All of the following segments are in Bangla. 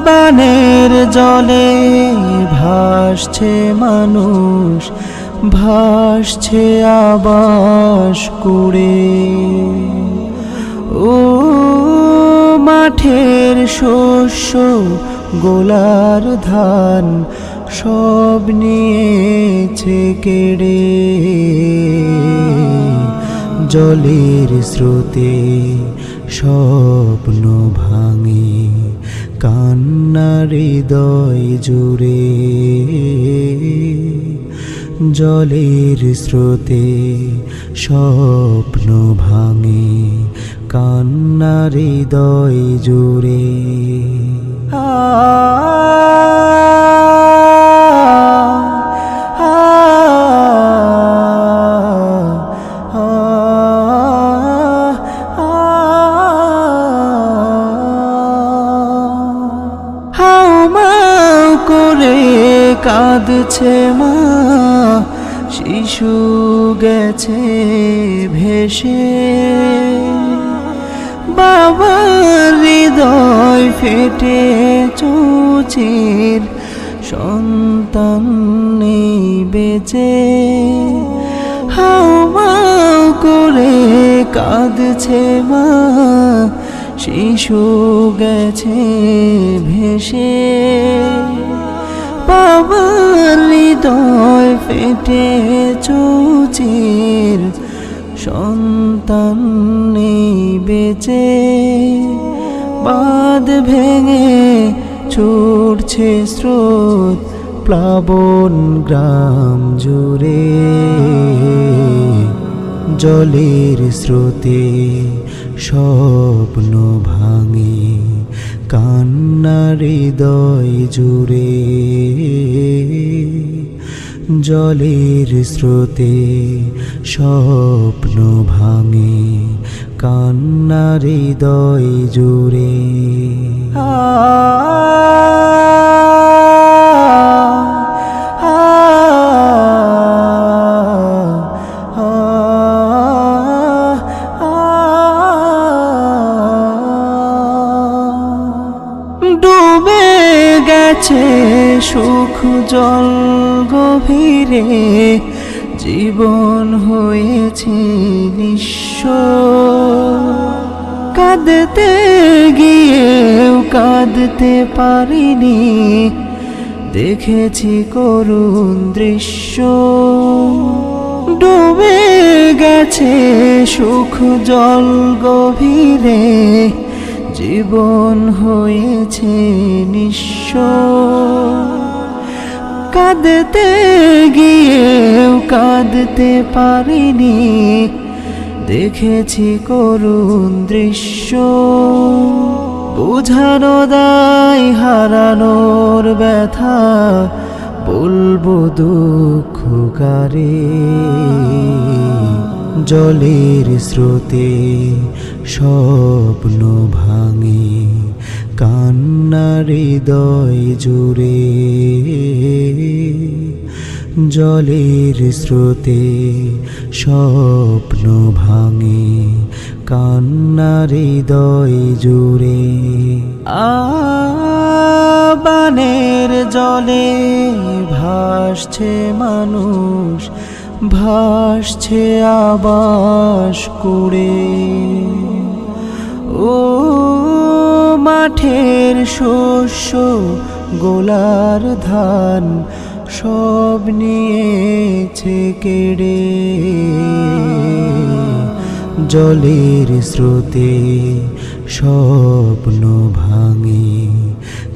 বানের জলে ভাসছে মানুষ, ভাসছে আবাস কুড়ে। ও মাঠের শস্য গোলার ধান সব নিয়েছে কেড়ে। জলের স্রোতে স্বপ্ন ভাঙে, কান্নার হৃদয় জুড়ে। জলের স্রোতে স্বপ্ন ভাঙে, কান্নার হৃদয় জুড়ে। হাউমাউ করে কাঁদছে মা, শিশু গেছে ভেসে। বাবার হৃদয় ফেটে চৌচির, সন্তান নেই বেঁচে। হাউমাউ করে কাঁদছে মা, শিশু গেছে ভেসে। বাবার হৃদয় ফেটে চৌচির, সন্তান নেই বেঁচে। বাঁধ ভেঙে ছুটছে স্রোত, প্লাবন গ্রাম জুড়ে। জলের স্রোতে স্বপ্ন ভাঙে, কান্নার হৃদয় জুড়ে। জলের স্রোতে স্বপ্ন ভাঙে, কান্নার হৃদয় জুড়ে। ডুবে গেছে সুখ জল গভীরে, জীবন হয়েছে নিঃস্ব। কাঁদতে গিয়েও কাঁদতে পারিনি, দেখেছি করুণ দৃশ্য। ডুবে গেছে সুখ জল গভীরে, জীবন হয়েছে নিঃস্ব। কাঁদতে গিয়েও কাঁদতে পারিনি, দেখেছি করুণ দৃশ্য। বুঝানো দায় হারানোর ব্যথা, বলবো দুঃখ কারে। জলের স্রোতে স্বপ্ন ভাঙে, কান্নার হৃদয় জুড়ে। জলের স্রোতে স্বপ্ন ভাঙে, কান্নার হৃদয় জুড়ে। বানের জলে ভাসছে মানুষ, ভাসছে আবাস কুড়ে। ও মাঠের শস্য গোলার ধান সব নিয়েছে কেড়ে। জলের স্রোতে স্বপ্ন ভাঙে,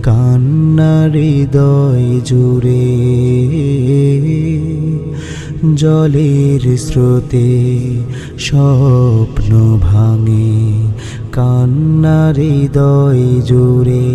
কান্নার হৃদয় জুড়ে। জলের স্রোতে স্বপ্ন ভাঙে, কান্নার হৃদয় জুড়ে।